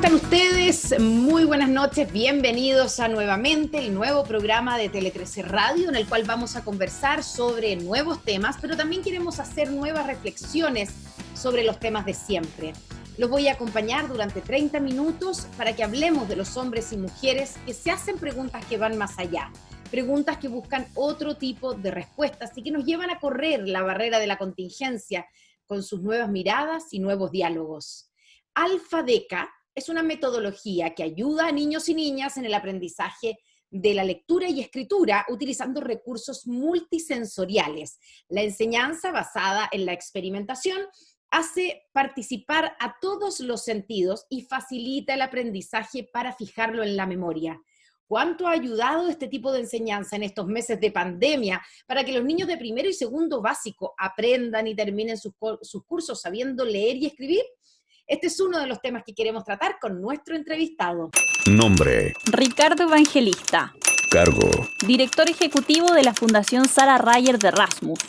están ustedes? Muy buenas noches, bienvenidos a nuevamente el nuevo programa de Tele 13 Radio, en el cual vamos a conversar sobre nuevos temas, pero también queremos hacer nuevas reflexiones sobre los temas de siempre. Los voy a acompañar durante 30 minutos para que hablemos de los hombres y mujeres que se hacen preguntas que van más allá, preguntas que buscan otro tipo de respuestas y que nos llevan a correr la barrera de la contingencia con sus nuevas miradas y nuevos diálogos. Alfadeca es una metodología que ayuda a niños y niñas en el aprendizaje de la lectura y escritura utilizando recursos multisensoriales. La enseñanza basada en la experimentación hace participar a todos los sentidos y facilita el aprendizaje para fijarlo en la memoria. ¿Cuánto ha ayudado este tipo de enseñanza en estos meses de pandemia para que los niños de primero y segundo básico aprendan y terminen sus cursos sabiendo leer y escribir? Este es uno de los temas que queremos tratar con nuestro entrevistado. Nombre: Ricardo Evangelista. Cargo: Director ejecutivo de la Fundación Sarah Ryer de Erasmus.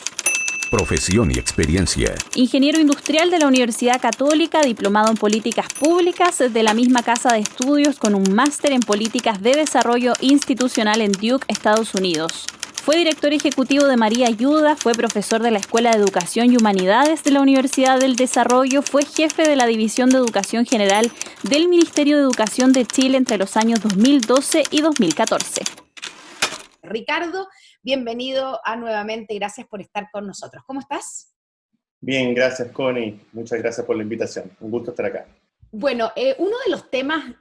Profesión y experiencia: Ingeniero industrial de la Universidad Católica, diplomado en políticas públicas de la misma casa de estudios con un máster en políticas de desarrollo institucional en Duke, Estados Unidos. Fue director ejecutivo de María Ayuda, fue profesor de la Escuela de Educación y Humanidades de la Universidad del Desarrollo, fue jefe de la División de Educación General del Ministerio de Educación de Chile entre los años 2012 y 2014. Ricardo, bienvenido nuevamente, gracias por estar con nosotros. ¿Cómo estás? Bien, gracias Connie, muchas gracias por la invitación, un gusto estar acá. Bueno, uno de los temas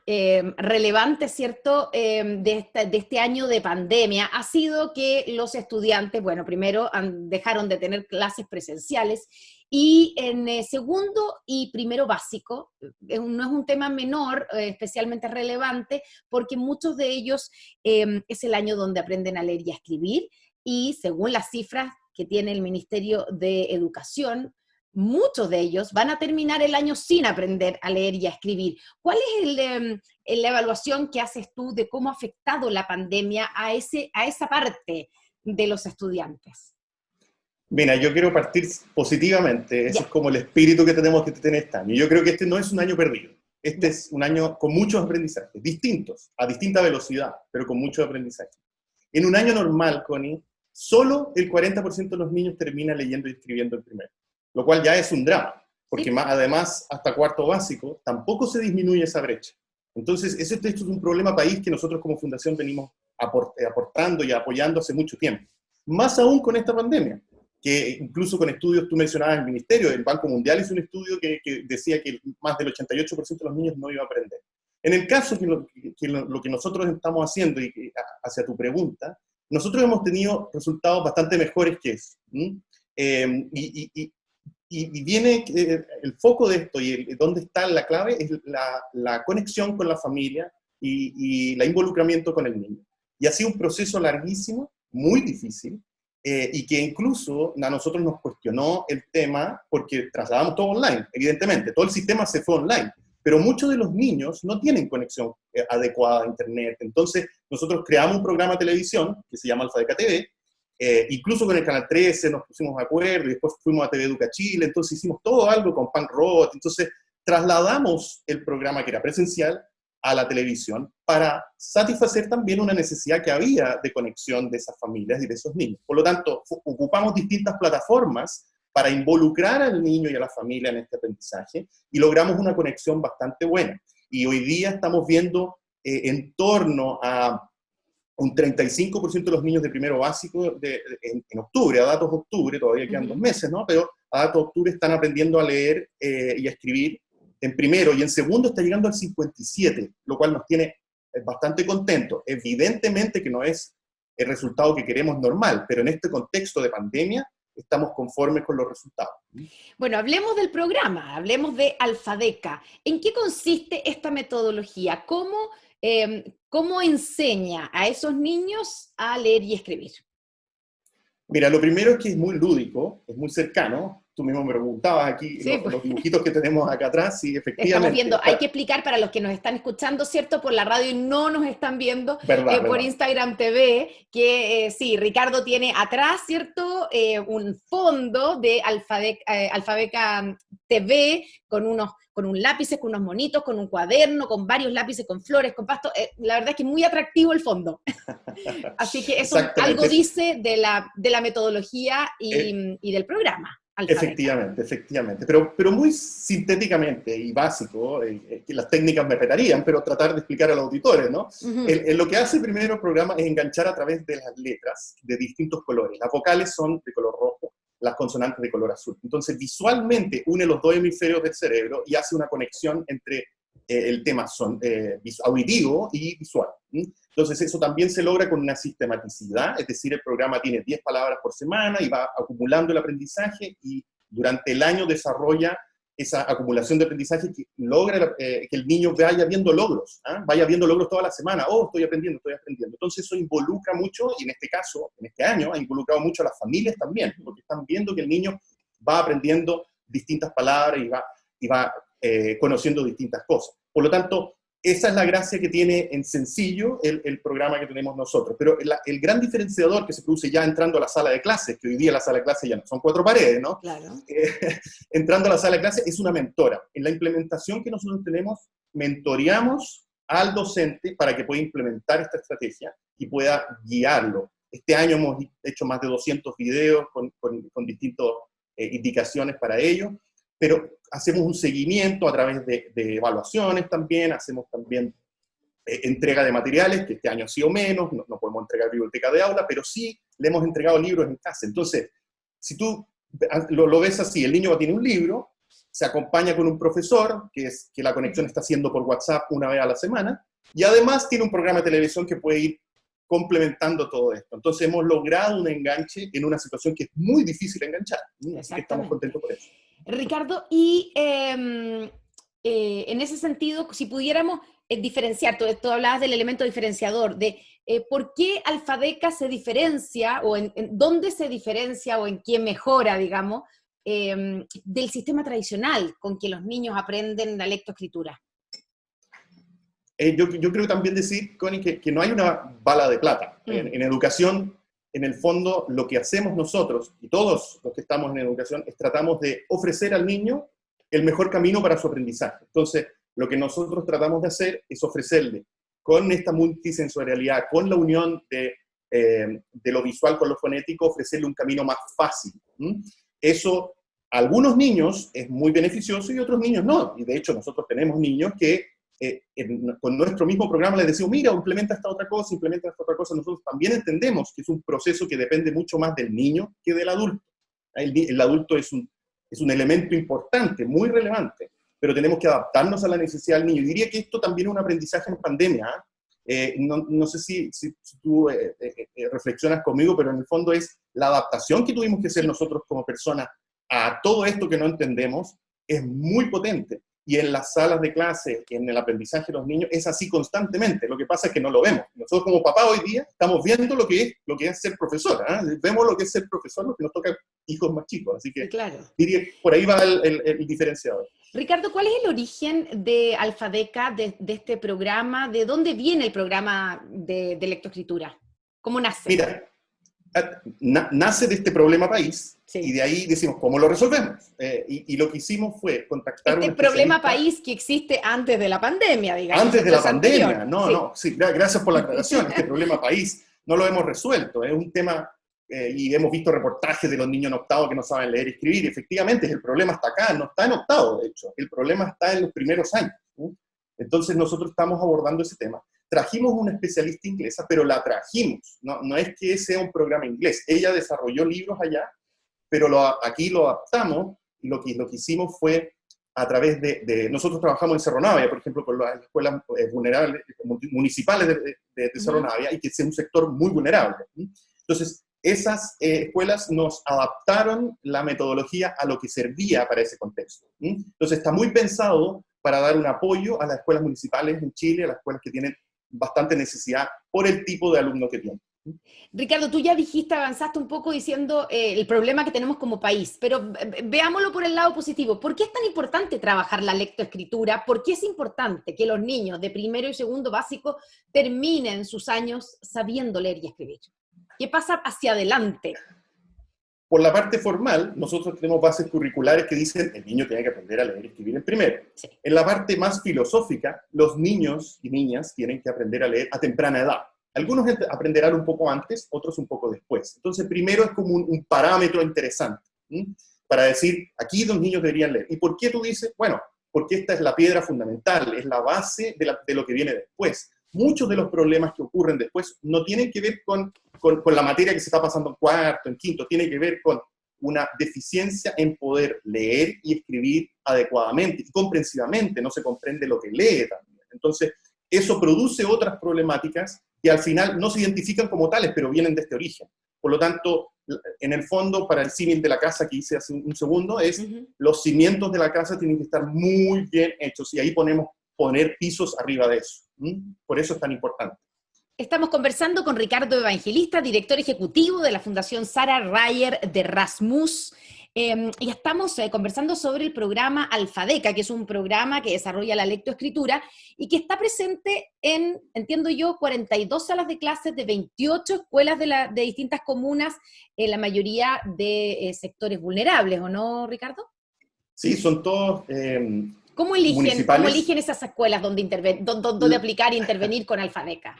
relevantes, ¿cierto?, de este año de pandemia ha sido que los estudiantes, bueno, primero dejaron de tener clases presenciales y en segundo y primero básico, no es un tema menor, especialmente relevante, porque muchos de ellos es el año donde aprenden a leer y a escribir y según las cifras que tiene el Ministerio de Educación, muchos de ellos van a terminar el año sin aprender a leer y a escribir. ¿Cuál es la evaluación que haces tú de cómo ha afectado la pandemia a esa parte de los estudiantes? Mira, yo quiero partir positivamente, ese es como el espíritu que tenemos que tener este año. Yo creo que este no es un año perdido, este es un año con muchos aprendizajes, distintos, a distinta velocidad, pero con muchos aprendizajes. En un año normal, Connie, solo el 40% de los niños termina leyendo y escribiendo el primero, lo cual ya es un drama, porque sí. Además, hasta cuarto básico, tampoco se disminuye esa brecha. Entonces, esto es un problema país que nosotros como fundación venimos aportando y apoyando hace mucho tiempo. Más aún con esta pandemia, que incluso con estudios, tú mencionabas el Ministerio, el Banco Mundial hizo un estudio que decía que más del 88% de los niños no iba a aprender. En el caso que lo que nosotros estamos haciendo, y hacia tu pregunta, nosotros hemos tenido resultados bastante mejores que eso. Y viene el foco de esto y dónde está la clave es la conexión con la familia y el involucramiento con el niño. Y ha sido un proceso larguísimo, muy difícil, y que incluso a nosotros nos cuestionó el tema porque trasladamos todo online, evidentemente, todo el sistema se fue online, pero muchos de los niños no tienen conexión adecuada a internet. Entonces nosotros creamos un programa de televisión que se llama Alfadeca TV. Incluso con el Canal 13 nos pusimos de acuerdo y después fuimos a TV Educa Chile, entonces hicimos todo algo con Punk Rock, entonces trasladamos el programa que era presencial a la televisión para satisfacer también una necesidad que había de conexión de esas familias y de esos niños. Por lo tanto, ocupamos distintas plataformas para involucrar al niño y a la familia en este aprendizaje y logramos una conexión bastante buena. Y hoy día estamos viendo en torno a un 35% de los niños de primero básico en octubre, a datos de octubre, todavía quedan 2 meses, ¿no? Pero a datos de octubre están aprendiendo a leer y a escribir en primero, y en segundo está llegando al 57%, lo cual nos tiene bastante contentos. Evidentemente que no es el resultado que queremos normal, pero en este contexto de pandemia estamos conformes con los resultados. Bueno, hablemos del programa, hablemos de Alfadeca. ¿En qué consiste esta metodología? ¿Cómo enseña a esos niños a leer y escribir? Mira, lo primero es que es muy lúdico, es muy cercano. Tú mismo me preguntabas aquí, sí, los dibujitos que tenemos acá atrás, sí, efectivamente. Estamos viendo, hay que explicar para los que nos están escuchando, ¿cierto? Por la radio y no nos están viendo por Instagram TV, que sí, Ricardo tiene atrás, ¿cierto? Un fondo de Alfabeca te ve con un lápiz, con unos monitos, con un cuaderno, con varios lápices, con flores, con pasto. La verdad es que es muy atractivo el fondo. Así que eso algo dice de la metodología y del programa. Efectivamente, efectivamente. Pero muy sintéticamente y básico, que las técnicas me retarían, pero tratar de explicar a los auditores, ¿no? Uh-huh. Lo que hace primero el programa es enganchar a través de las letras de distintos colores. Las vocales son de color rojo, las consonantes de color azul. Entonces, visualmente une los dos hemisferios del cerebro y hace una conexión entre el tema auditivo y visual. Entonces, eso también se logra con una sistematicidad, es decir, el programa tiene 10 palabras por semana y va acumulando el aprendizaje y durante el año desarrolla esa acumulación de aprendizaje que logra que el niño vaya viendo logros, vaya viendo logros toda la semana. Oh, estoy aprendiendo, estoy aprendiendo. Entonces eso involucra mucho, y en este caso, en este año, ha involucrado mucho a las familias también, porque están viendo que el niño va aprendiendo distintas palabras y va conociendo distintas cosas. Por lo tanto, esa es la gracia que tiene en sencillo el programa que tenemos nosotros. Pero el gran diferenciador que se produce ya entrando a la sala de clases, que hoy día la sala de clases ya no son 4 paredes, ¿no? Claro. Entrando a la sala de clases es una mentora. En la implementación que nosotros tenemos, mentoreamos al docente para que pueda implementar esta estrategia y pueda guiarlo. Este año hemos hecho más de 200 videos con distintas indicaciones para ello, pero hacemos un seguimiento a través de evaluaciones también, hacemos también entrega de materiales, que este año ha sido menos, no podemos entregar biblioteca de aula, pero sí le hemos entregado libros en casa. Entonces, si tú lo ves así, el niño tiene un libro, se acompaña con un profesor, que la conexión está haciendo por WhatsApp una vez a la semana, y además tiene un programa de televisión que puede ir complementando todo esto. Entonces hemos logrado un enganche en una situación que es muy difícil de enganchar. Así que estamos contentos por eso. Ricardo, y en ese sentido, si pudiéramos diferenciar, tú hablabas del elemento diferenciador, de por qué Alfadeca se diferencia, o en dónde se diferencia, o en qué mejora, digamos, del sistema tradicional con que los niños aprenden la lectoescritura. Yo creo también decir, Connie, que no hay una bala de plata. En educación, en el fondo, lo que hacemos nosotros, y todos los que estamos en educación, es tratamos de ofrecer al niño el mejor camino para su aprendizaje. Entonces, lo que nosotros tratamos de hacer es ofrecerle, con esta multisensorialidad, con la unión de lo visual con lo fonético, ofrecerle un camino más fácil. Eso, a algunos niños es muy beneficioso y a otros niños no. Y de hecho, nosotros tenemos niños que con nuestro mismo programa les decimos, mira, implementa esta otra cosa, implementa esta otra cosa. Nosotros también entendemos que es un proceso que depende mucho más del niño que del adulto. El adulto es un elemento importante, muy relevante, pero tenemos que adaptarnos a la necesidad del niño. Y diría que esto también es un aprendizaje en pandemia. No sé si tú reflexionas conmigo, pero en el fondo es la adaptación que tuvimos que hacer nosotros como personas a todo esto que no entendemos, es muy potente. Y en las salas de clase, en el aprendizaje de los niños, es así constantemente. Lo que pasa es que no lo vemos. Nosotros como papás hoy día estamos viendo lo que es ser profesor. Vemos lo que es ser profesor, lo que nos toca hijos más chicos. Así que claro, diría que por ahí va el diferenciador. Ricardo, ¿cuál es el origen de Alfadeca, de este programa? ¿De dónde viene el programa de lectoescritura? ¿Cómo nace? Mira, nace de este problema país, sí. Y de ahí decimos, ¿cómo lo resolvemos? Y lo que hicimos fue contactar este problema país que existe antes de la pandemia, digamos. Antes de la pandemia, gracias por la aclaración. Este problema país no lo hemos resuelto, es un tema, y hemos visto reportajes de los niños en octavo que no saben leer y escribir, y efectivamente el problema está acá, no está en octavo, de hecho, el problema está en los primeros años. Entonces nosotros estamos abordando ese tema. Trajimos una especialista inglesa, pero la trajimos, no es que sea un programa inglés. Ella desarrolló libros allá, pero aquí lo adaptamos, y lo que hicimos fue a través nosotros trabajamos en Cerro Navia, por ejemplo, con las escuelas vulnerables, municipales de Cerro Navia, y que es un sector muy vulnerable. Entonces, esas escuelas nos adaptaron la metodología a lo que servía para ese contexto. Entonces, está muy pensado para dar un apoyo a las escuelas municipales en Chile, a las escuelas que tienen bastante necesidad por el tipo de alumno que tienen. Ricardo, tú ya dijiste, avanzaste un poco diciendo el problema que tenemos como país, pero veámoslo por el lado positivo. ¿Por qué es tan importante trabajar la lectoescritura? ¿Por qué es importante que los niños de primero y segundo básico terminen sus años sabiendo leer y escribir? ¿Qué pasa hacia adelante? por la parte formal, nosotros tenemos bases curriculares que dicen el niño tiene que aprender a leer y escribir en primero. Sí. En la parte más filosófica, los niños y niñas tienen que aprender a leer a temprana edad. Algunos aprenderán un poco antes, otros un poco después. Entonces, primero es como un parámetro interesante, ¿sí? Para decir, aquí los niños deberían leer. ¿Y por qué tú dices? Bueno, porque esta es la piedra fundamental, es la base de lo que viene después. Muchos de los problemas que ocurren después no tienen que ver con la materia que se está pasando en cuarto, en quinto, tiene que ver con una deficiencia en poder leer y escribir adecuadamente y comprensivamente, no se comprende lo que lee también. Entonces, eso produce otras problemáticas que al final no se identifican como tales, pero vienen de este origen. Por lo tanto, en el fondo, para el símil de la casa que hice hace un segundo, es los cimientos de la casa tienen que estar muy bien hechos, y ahí poner pisos arriba de eso. Por eso es tan importante. Estamos conversando con Ricardo Evangelista, director ejecutivo de la Fundación Sarah Ryer de Erasmus, y estamos conversando sobre el programa Alfadeca, que es un programa que desarrolla la lectoescritura y que está presente en, entiendo yo, 42 salas de clases de 28 escuelas de distintas comunas, la mayoría de sectores vulnerables, ¿o no, Ricardo? Sí, son todos ¿Cómo eligen esas escuelas donde aplicar e intervenir con Alfadeca?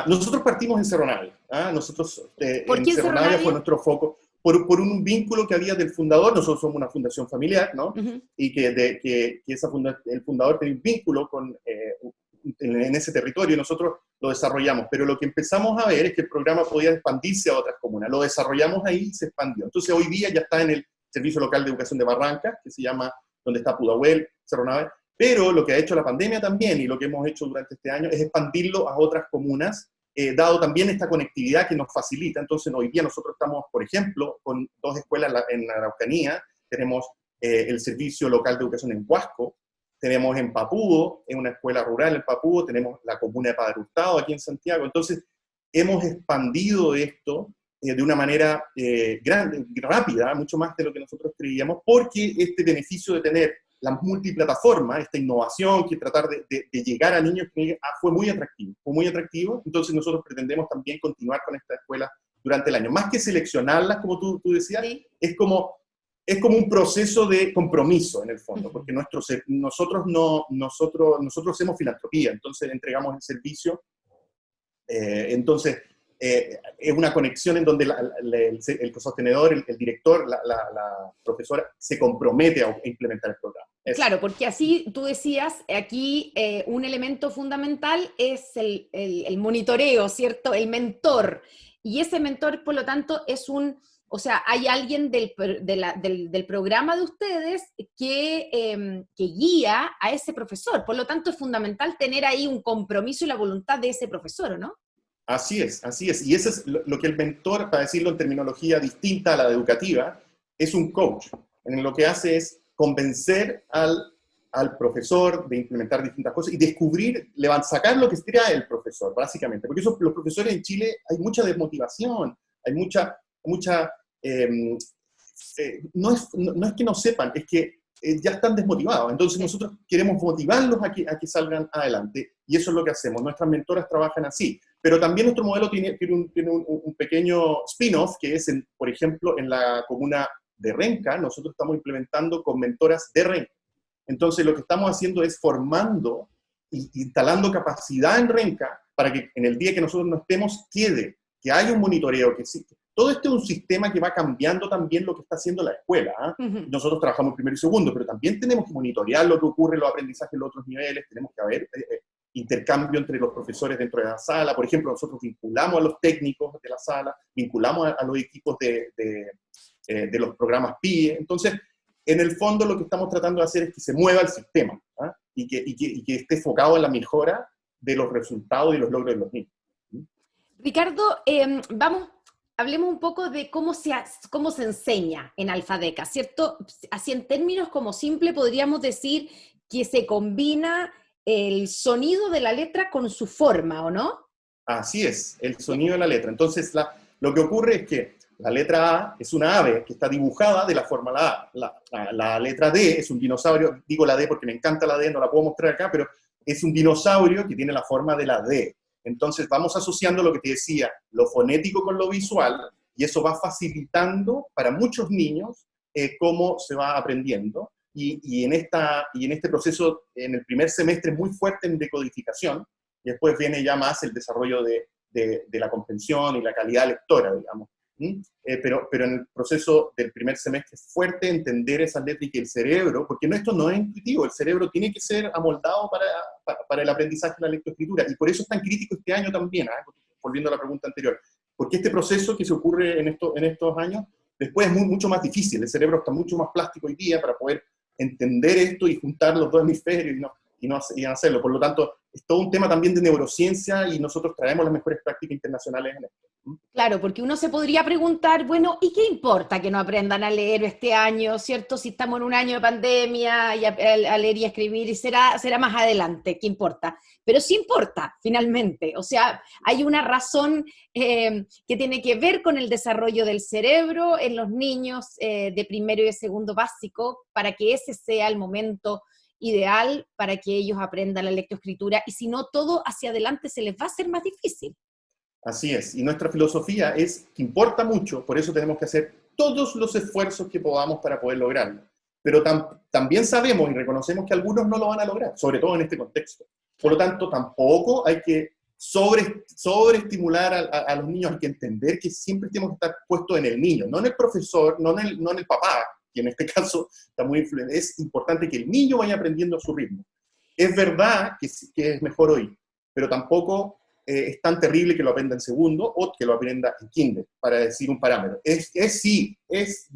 Nosotros partimos en Cerro Navia. Nosotros, ¿Por qué en Cerro Navia fue nuestro foco. Por un vínculo que había del fundador. Nosotros somos una fundación familiar, ¿no? Y que el fundador tenía un vínculo en ese territorio, y nosotros lo desarrollamos. Pero lo que empezamos a ver es que el programa podía expandirse a otras comunas. Lo desarrollamos ahí y se expandió. Entonces hoy día ya está en el Servicio Local de Educación de Barranca, que se llama, donde está Pudahuel, Cerro Navia. Pero lo que ha hecho la pandemia también, y lo que hemos hecho durante este año, es expandirlo a otras comunas, dado también esta conectividad que nos facilita. Entonces, hoy día nosotros estamos, por ejemplo, con 2 escuelas en la Araucanía. Tenemos el Servicio Local de Educación en Huasco, tenemos en Papudo, en una escuela rural en Papudo, tenemos la comuna de Padre Hurtado aquí en Santiago. Entonces, hemos expandido esto de una manera grande, rápida, mucho más de lo que nosotros creíamos, porque este beneficio de tener la multiplataforma, esta innovación, que tratar de llegar a niños, fue muy atractivo. Entonces nosotros pretendemos también continuar con esta escuela durante el año. Más que seleccionarlas, como tú decías, sí, es como un proceso de compromiso, en el fondo, porque nosotros hacemos filantropía, entonces entregamos el servicio, entonces es una conexión en donde el sostenedor, el director, la profesora, se compromete a implementar el programa. Eso. Claro, porque así tú decías, aquí un elemento fundamental es el monitoreo, ¿cierto? El mentor. Y ese mentor, por lo tanto, hay alguien del programa de ustedes que guía a ese profesor. Por lo tanto, es fundamental tener ahí un compromiso y la voluntad de ese profesor, ¿no? Así es. Y eso es lo que el mentor, para decirlo en terminología distinta a la educativa, es un coach. En lo que hace es convencer al profesor de implementar distintas cosas y sacar lo que trae el profesor, básicamente. Porque los profesores en Chile hay mucha desmotivación, hay no es que no sepan, es que ya están desmotivados. Entonces nosotros queremos motivarlos a que salgan adelante, y eso es lo que hacemos. Nuestras mentoras trabajan así. Pero también nuestro modelo tiene un pequeño spin-off, que es, por ejemplo, en la comuna de Renca, nosotros estamos implementando con mentoras de Renca. Entonces lo que estamos haciendo es formando e instalando capacidad en Renca para que en el día que nosotros no estemos, que haya un monitoreo, que sí. Todo esto es un sistema que va cambiando también lo que está haciendo la escuela. Nosotros trabajamos primero y segundo, pero también tenemos que monitorear lo que ocurre, los aprendizajes en los otros niveles, tenemos que haber intercambio entre los profesores dentro de la sala. Por ejemplo, nosotros vinculamos a los técnicos de la sala, vinculamos a los equipos de los programas PIE. Entonces, en el fondo lo que estamos tratando de hacer es que se mueva el sistema, y que esté enfocado en la mejora de los resultados y los logros de los niños. Ricardo, hablemos un poco de cómo se enseña en Alfadeca, ¿cierto? Así en términos como simple podríamos decir que se combina el sonido de la letra con su forma, ¿o no? Así es, el sonido de la letra. Entonces, lo que ocurre es que la letra A es una ave que está dibujada de la forma la A. La letra D es un dinosaurio, digo la D porque me encanta la D, no la puedo mostrar acá, pero es un dinosaurio que tiene la forma de la D. Entonces vamos asociando lo que te decía, lo fonético con lo visual, Y eso va facilitando para muchos niños cómo se va aprendiendo. Y en este proceso, en el primer semestre, muy fuerte en decodificación, y después viene ya más el desarrollo de la comprensión y la calidad lectora, digamos. Pero en el proceso del primer semestre es fuerte entender esas letras y que el cerebro, porque esto no es intuitivo, el cerebro tiene que ser amoldado para el aprendizaje de la lectoescritura, y por eso es tan crítico este año también, volviendo a la pregunta anterior, porque este proceso que se ocurre en estos años, después es mucho más difícil, el cerebro está mucho más plástico hoy día para poder entender esto y juntar los dos hemisferios y hacerlo. Por lo tanto, es todo un tema también de neurociencia y nosotros traemos las mejores prácticas internacionales en esto. Claro, porque uno se podría preguntar, bueno, ¿y qué importa que no aprendan a leer este año, cierto? Si estamos en un año de pandemia y a leer y a escribir, y será más adelante, ¿qué importa? Pero sí importa, finalmente. O sea, hay una razón que tiene que ver con el desarrollo del cerebro en los niños de primero y de segundo básico, para que ese sea el momento ideal para que ellos aprendan la lectoescritura, y si no, todo hacia adelante se les va a hacer más difícil. Así es, y nuestra filosofía es que importa mucho, por eso tenemos que hacer todos los esfuerzos que podamos para poder lograrlo. Pero también sabemos y reconocemos que algunos no lo van a lograr, sobre todo en este contexto. Por lo tanto, tampoco hay que sobreestimular a los niños, hay que entender que siempre tenemos que estar puestos en el niño, no en el profesor, no en el papá, que en este caso está muy influyente. Es importante que el niño vaya aprendiendo a su ritmo. Es verdad que es mejor hoy, pero tampoco es tan terrible que lo aprenda en segundo o que lo aprenda en kinder, para decir un parámetro. Es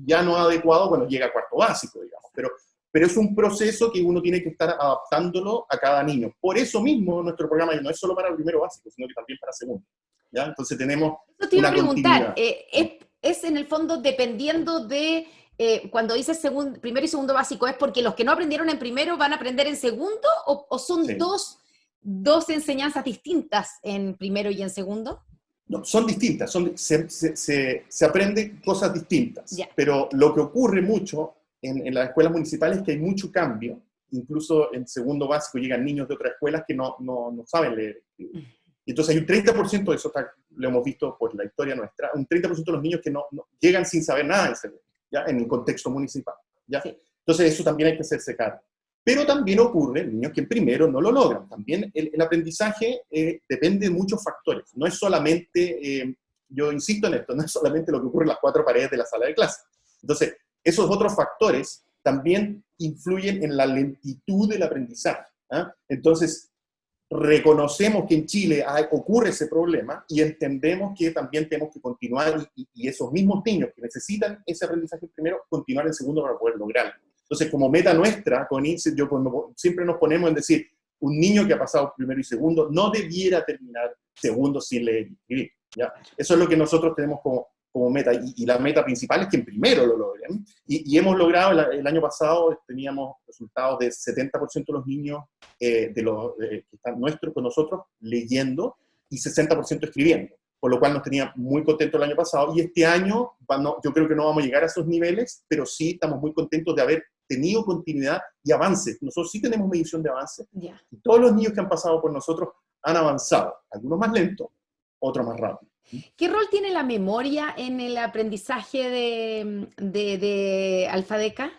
ya no adecuado cuando llega a cuarto básico, digamos, pero es un proceso que uno tiene que estar adaptándolo a cada niño. Por eso mismo nuestro programa no es solo para el primero básico, sino que también para segundo. ¿Ya? Entonces tenemos eso te iba a preguntar, continuidad. es en el fondo dependiendo de, cuando dices primero y segundo básico, ¿es porque los que no aprendieron en primero van a aprender en segundo o son Sí. dos enseñanzas distintas en primero y en segundo? No, son distintas, se aprenden cosas distintas, Ya. pero lo que ocurre mucho en las escuelas municipales es que hay mucho cambio, incluso en segundo básico llegan niños de otras escuelas que no saben leer y escribir. Y entonces hay un 30% de eso, lo hemos visto por la historia nuestra, un 30% de los niños que no llegan sin saber nada de segundo, ¿ya? En el contexto municipal. ¿Ya? Sí. Entonces eso también hay que hacerse cargo. Pero también ocurre en niños que en primero no lo logran. También el aprendizaje depende de muchos factores. No es solamente, yo insisto en esto, no es solamente lo que ocurre en las cuatro paredes de la sala de clase. Entonces, esos otros factores también influyen en la lentitud del aprendizaje. ¿Ah? Entonces, reconocemos que en Chile ocurre ese problema y entendemos que también tenemos que continuar y esos mismos niños que necesitan ese aprendizaje primero, continuar en segundo para poder lograrlo. Entonces, como meta nuestra, Connie, siempre nos ponemos en decir, un niño que ha pasado primero y segundo no debiera terminar segundo sin leer y escribir. ¿Ya? Eso es lo que nosotros tenemos como meta, y la meta principal es que en primero lo logren. Y hemos logrado, el año pasado teníamos resultados de 70% de los niños que están con nosotros leyendo y 60% escribiendo, por lo cual nos tenía muy contentos el año pasado, y este año yo creo que no vamos a llegar a esos niveles, pero sí estamos muy contentos de haber tenido continuidad y avances. Nosotros sí tenemos medición de avances, yeah. Y todos los niños que han pasado por nosotros han avanzado, algunos más lentos, otros más rápido. ¿Qué rol tiene la memoria en el aprendizaje de Alfadeca?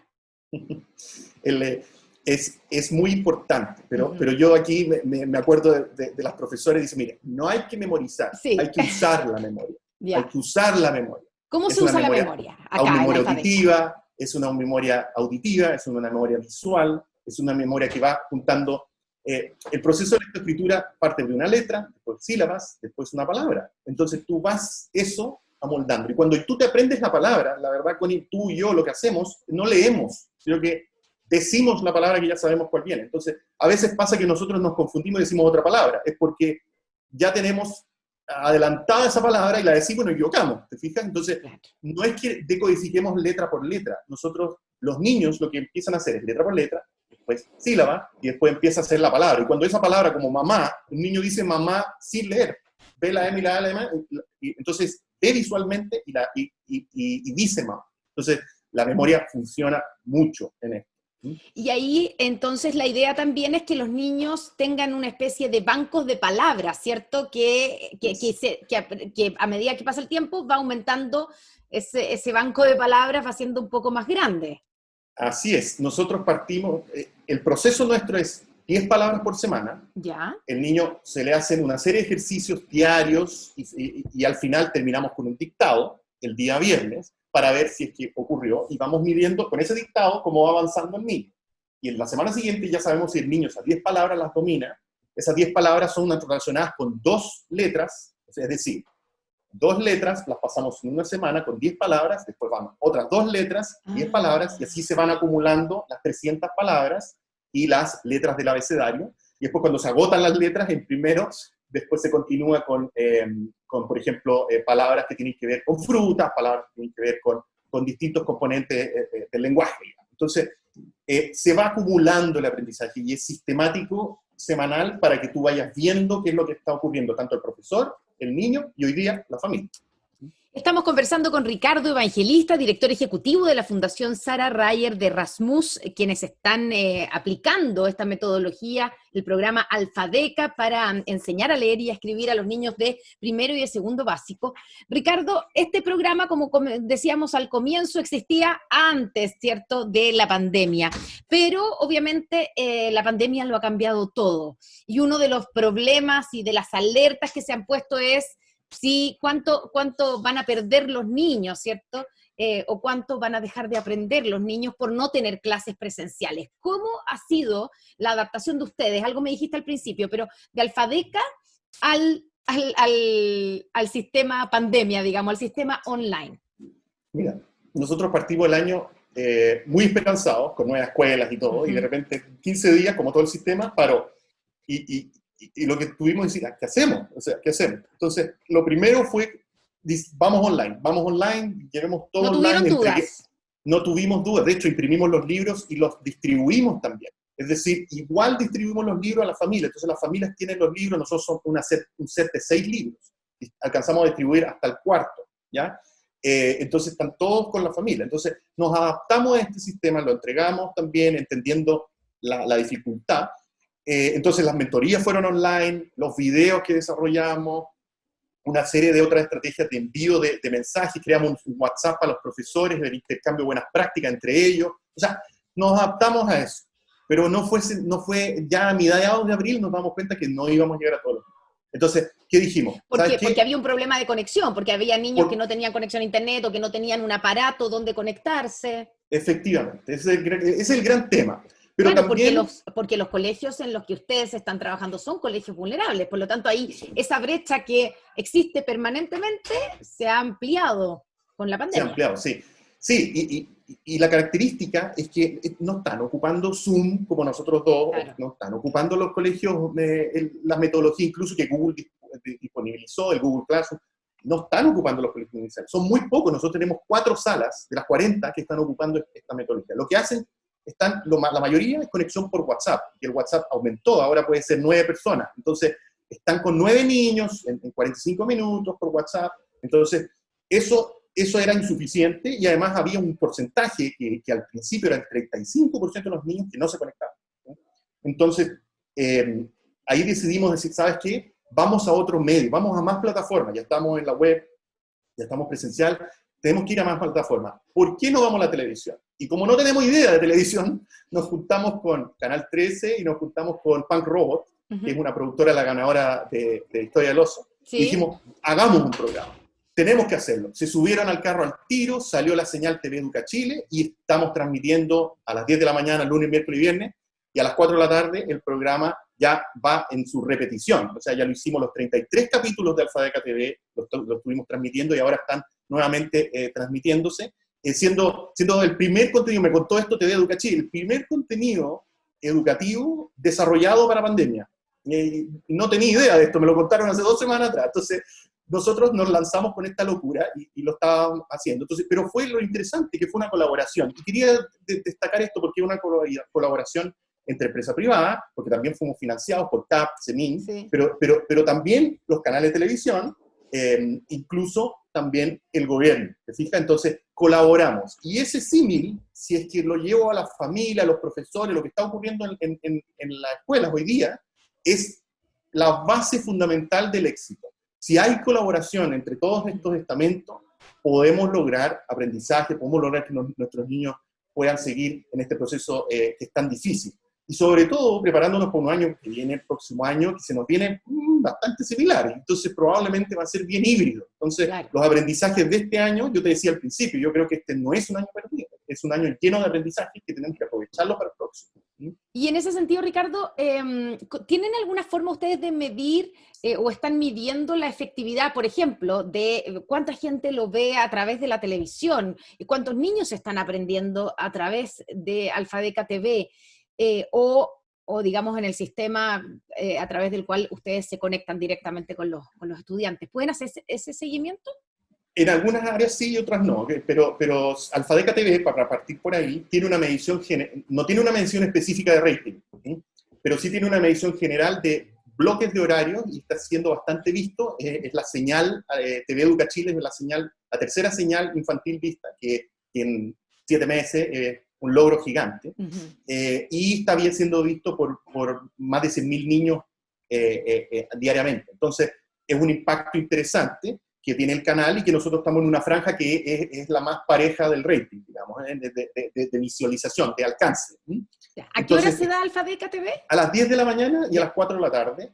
Es muy importante, pero yo aquí me acuerdo de las profesoras y dicen, mire, no hay que memorizar, sí. Hay que usar la memoria. Yeah. Hay que usar la memoria. ¿Cómo se usa la memoria? Acá, una memoria auditiva, es una memoria auditiva, es una memoria visual, es una memoria que va juntando. El proceso de lectoescritura parte de una letra, después sílabas, después una palabra. Entonces tú vas eso amoldando. Y cuando tú te aprendes la palabra, la verdad, Connie, tú y yo lo que hacemos, no leemos, sino que decimos la palabra que ya sabemos cuál viene. Entonces, a veces pasa que nosotros nos confundimos y decimos otra palabra. Es porque ya tenemos adelantada esa palabra y la decimos y nos equivocamos, ¿te fijas? Entonces, no es que decodifiquemos letra por letra. Nosotros, los niños, lo que empiezan a hacer es letra por letra, después sílaba, y después empieza a hacer la palabra. Y cuando esa palabra, como mamá, un niño dice mamá sin leer, ve la M y la A, y entonces ve visualmente y dice mamá. Entonces, la memoria funciona mucho en esto. Y ahí, entonces, la idea también es que los niños tengan una especie de bancos de palabras, ¿cierto? Que a medida que pasa el tiempo va aumentando ese banco de palabras, va siendo un poco más grande. Así es, nosotros partimos, el proceso nuestro es 10 palabras por semana. ¿Ya? El niño se le hacen una serie de ejercicios diarios y al final terminamos con un dictado el día viernes para ver si es que ocurrió y vamos midiendo con ese dictado cómo va avanzando el niño. Y en la semana siguiente ya sabemos si el niño esas 10 palabras las domina. Esas 10 palabras son relacionadas con 2 letras, es decir, 2 letras las pasamos en una semana con 10 palabras, después van otras 2 letras, 10 palabras, y así se van acumulando las 300 palabras y las letras del abecedario. Y después cuando se agotan las letras en primero, después se continúa con por ejemplo, palabras que tienen que ver con frutas, palabras que tienen que ver con distintos componentes del lenguaje. Entonces, se va acumulando el aprendizaje y es sistemático, semanal, para que tú vayas viendo qué es lo que está ocurriendo, tanto el profesor, el niño y hoy día la familia. Estamos conversando con Ricardo Evangelista, director ejecutivo de la Fundación Sarah Ryer de Erasmus, quienes están aplicando esta metodología, el programa Alfadeca, para enseñar a leer y a escribir a los niños de primero y de segundo básico. Ricardo, este programa, como decíamos al comienzo, existía antes, ¿cierto?, de la pandemia, pero obviamente la pandemia lo ha cambiado todo. Y uno de los problemas y de las alertas que se han puesto es sí, cuánto van a perder los niños, ¿cierto? O cuánto van a dejar de aprender los niños por no tener clases presenciales. ¿Cómo ha sido la adaptación de ustedes? Algo me dijiste al principio, pero de Alfadeca al sistema pandemia, digamos, al sistema online. Mira, nosotros partimos el año muy esperanzados, con nuevas escuelas y todo, y de repente 15 días, como todo el sistema, paró. Y lo que tuvimos que decir, ¿qué hacemos? O sea, ¿qué hacemos? Entonces, lo primero fue, vamos online, llevemos todo online. ¿No tuvieron dudas? No tuvimos dudas, de hecho, imprimimos los libros y los distribuimos también. Es decir, igual distribuimos los libros a la familia, entonces las familias tienen los libros, nosotros somos un set de 6 libros, alcanzamos a distribuir hasta el cuarto, ¿ya? Entonces están todos con la familia, entonces nos adaptamos a este sistema, lo entregamos también entendiendo la dificultad. Entonces las mentorías fueron online, los videos que desarrollamos, una serie de otras estrategias de envío de mensajes, creamos un WhatsApp para los profesores, el intercambio de buenas prácticas entre ellos, o sea, nos adaptamos a eso, pero no fue ya a mediados de abril nos damos cuenta que no íbamos a llegar a todos los niños. Entonces, ¿qué dijimos? ¿Por qué? Porque había un problema de conexión, porque había niños que no tenían conexión a internet o que no tenían un aparato donde conectarse. Efectivamente, ese es el gran tema. Pero claro, también, porque los colegios en los que ustedes están trabajando son colegios vulnerables, por lo tanto ahí esa brecha que existe permanentemente se ha ampliado con la pandemia. Se ha ampliado, sí. Sí, y la característica es que no están ocupando Zoom como nosotros dos, claro. No están ocupando los colegios la metodología incluso que Google disponibilizó, el Google Classroom, no están ocupando los colegios iniciales. Son muy pocos, nosotros tenemos 4 salas de las 40 que están ocupando esta metodología. Lo que hacen la mayoría es conexión por WhatsApp, y el WhatsApp aumentó, ahora puede ser 9 personas, entonces están con 9 niños en 45 minutos por WhatsApp, entonces eso era insuficiente, y además había un porcentaje que al principio era el 35% de los niños que no se conectaban, ¿no? Entonces, ahí decidimos decir, ¿sabes qué? Vamos a otro medio, vamos a más plataformas, ya estamos en la web, ya estamos presencial, tenemos que ir a más plataformas. ¿Por qué no vamos a la televisión? Y como no tenemos idea de televisión, nos juntamos con Canal 13 y nos juntamos con Punk Robot, que es una productora, la ganadora de Historia del Oso. ¿Sí? Y dijimos, hagamos un programa. Tenemos que hacerlo. Se subieron al carro al tiro, salió la señal TV Educa Chile y estamos transmitiendo a las 10 de la mañana, lunes, miércoles y viernes, y a las 4 de la tarde el programa ya va en su repetición. O sea, ya lo hicimos los 33 capítulos de Alfadeca TV, los estuvimos transmitiendo y ahora están nuevamente transmitiéndose, siendo el primer contenido, me contó esto TV Educa Chile, el primer contenido educativo desarrollado para pandemia. No tenía idea de esto, me lo contaron hace 2 semanas atrás. Entonces, nosotros nos lanzamos con esta locura y lo estábamos haciendo. Entonces, pero fue lo interesante, que fue una colaboración. Y quería destacar esto porque es una colaboración entre empresa privada, porque también fuimos financiados por CAP, CEMIN, sí. pero también los canales de televisión, incluso también el gobierno, ¿te fijas? Entonces, colaboramos. Y ese símil, si es que lo llevo a la familia, a los profesores, lo que está ocurriendo en las escuelas hoy día, es la base fundamental del éxito. Si hay colaboración entre todos estos estamentos, podemos lograr aprendizaje, podemos lograr que nuestros niños puedan seguir en este proceso que es tan difícil. Y sobre todo, preparándonos por un año que viene, el próximo año, que se nos viene bastante similar. Entonces, probablemente va a ser bien híbrido. Entonces, claro, los aprendizajes de este año, yo te decía al principio, yo creo que este no es un año perdido, es un año lleno de aprendizajes que tenemos que aprovecharlo para el próximo. Y en ese sentido, Ricardo, ¿tienen alguna forma ustedes de medir o están midiendo la efectividad, por ejemplo, de cuánta gente lo ve a través de la televisión y cuántos niños están aprendiendo a través de Alfadeca TV? O digamos en el sistema a través del cual ustedes se conectan directamente con los estudiantes. ¿Pueden hacer ese seguimiento? En algunas áreas sí y otras no, pero Alfadeca TV, para partir por ahí, tiene una medición, no tiene una medición específica de rating, ¿sí? Pero sí tiene una medición general de bloques de horario y está siendo bastante visto. Es la señal, TV Educa Chile es la tercera señal infantil vista, que en 7 meses un logro gigante, y está bien siendo visto por más de 100.000 niños diariamente. Entonces, es un impacto interesante que tiene el canal y que nosotros estamos en una franja que es la más pareja del rating, digamos, de visualización, de alcance. ¿A qué hora se da Alfadeca TV? A las 10 de la mañana y a las 4 de la tarde,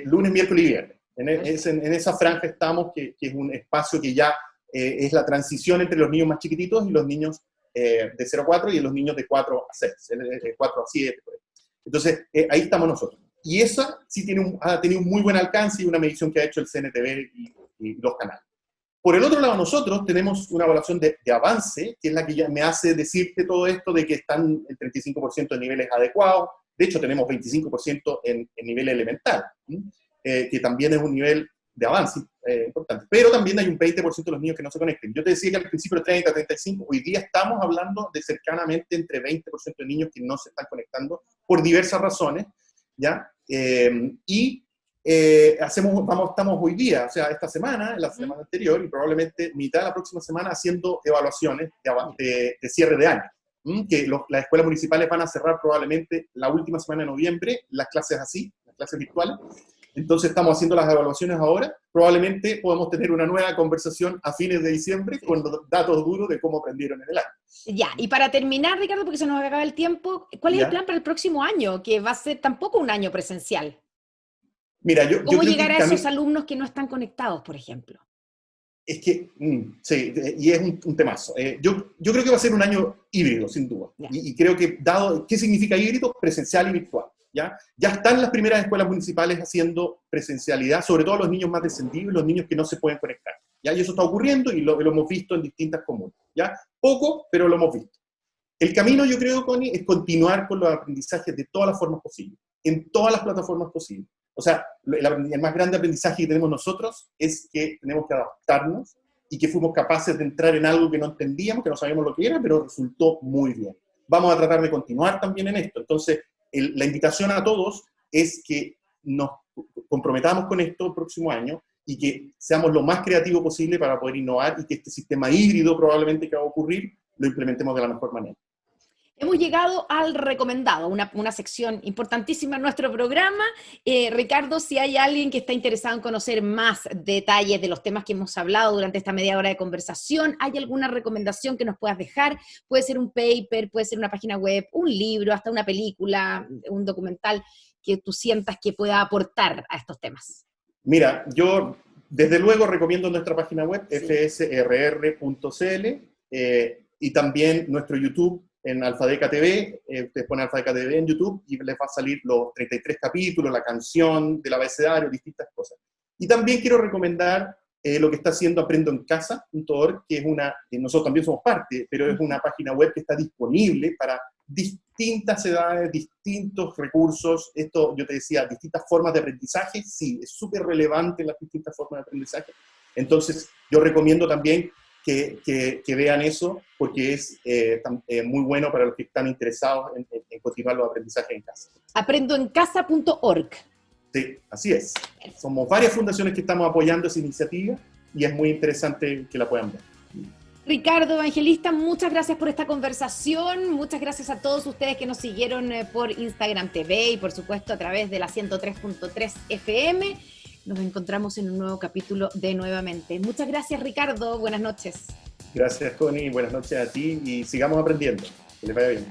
lunes, miércoles y viernes. En esa franja estamos, que es un espacio que ya es la transición entre los niños más chiquititos y los niños de 0 a 4 y los niños de 4 a 6, de 4 a 7. Entonces, ahí estamos nosotros. Y esa sí ha tenido un muy buen alcance y una medición que ha hecho el CNTV y los canales. Por el otro lado, nosotros tenemos una evaluación de avance, que es la que ya me hace decirte todo esto de que están el 35% en niveles adecuados. De hecho, tenemos 25% en nivel elemental, que también es un nivel de avance importante. Pero también hay un 20% de los niños que no se conecten. Yo te decía que al principio era 30, 35, hoy día estamos hablando de cercanamente entre 20% de niños que no se están conectando por diversas razones, ¿ya? Estamos hoy día, o sea, esta semana, la semana anterior, y probablemente mitad de la próxima semana haciendo evaluaciones de cierre de año, que las escuelas municipales van a cerrar probablemente la última semana de noviembre, las clases virtuales. Entonces estamos haciendo las evaluaciones ahora, probablemente podemos tener una nueva conversación a fines de diciembre con los datos duros de cómo aprendieron en el año. Ya, y para terminar, Ricardo, porque se nos acaba el tiempo, ¿cuál es el plan para el próximo año? Que va a ser tampoco un año presencial. Mira, ¿Cómo llegar a esos alumnos que no están conectados, por ejemplo? Es que, sí, y es un temazo. Yo creo que va a ser un año híbrido, sin duda. Y creo que, ¿qué significa híbrido? Presencial y virtual. ¿Ya? Ya están las primeras escuelas municipales haciendo presencialidad, sobre todo los niños más descendidos y los niños que no se pueden conectar. ¿Ya? Y eso está ocurriendo y lo hemos visto en distintas comunas. ¿Ya? Poco, pero lo hemos visto. El camino, yo creo, Connie, es continuar con los aprendizajes de todas las formas posibles, en todas las plataformas posibles. O sea, el más grande aprendizaje que tenemos nosotros es que tenemos que adaptarnos y que fuimos capaces de entrar en algo que no entendíamos, que no sabíamos lo que era, pero resultó muy bien. Vamos a tratar de continuar también en esto. Entonces, la invitación a todos es que nos comprometamos con esto el próximo año y que seamos lo más creativos posible para poder innovar y que este sistema híbrido probablemente que va a ocurrir lo implementemos de la mejor manera. Hemos llegado al recomendado, una sección importantísima en nuestro programa. Ricardo, si hay alguien que está interesado en conocer más detalles de los temas que hemos hablado durante esta media hora de conversación, ¿hay alguna recomendación que nos puedas dejar? Puede ser un paper, puede ser una página web, un libro, hasta una película, un documental que tú sientas que pueda aportar a estos temas. Mira, yo desde luego recomiendo nuestra página web, sí, fsrr.cl, y también nuestro YouTube, en Alfadeca TV, ustedes ponen Alfadeca TV en YouTube y les va a salir los 33 capítulos, la canción del abecedario, distintas cosas. Y también quiero recomendar lo que está haciendo aprendoencasa.org, que es nosotros también somos parte, pero es una página web que está disponible para distintas edades, distintos recursos. Esto, yo te decía, distintas formas de aprendizaje, sí, es súper relevante las distintas formas de aprendizaje. Entonces, yo recomiendo también que vean eso, porque es muy bueno para los que están interesados en continuar los aprendizajes en casa. Aprendoencasa.org. Sí, así es. Somos varias fundaciones que estamos apoyando esa iniciativa y es muy interesante que la puedan ver. Ricardo Evangelista, muchas gracias por esta conversación, muchas gracias a todos ustedes que nos siguieron por Instagram TV y por supuesto a través de la 103.3 FM. Nos encontramos en un nuevo capítulo de Nuevamente. Muchas gracias, Ricardo, buenas noches. Gracias, Connie, buenas noches a ti y sigamos aprendiendo. Que les vaya bien.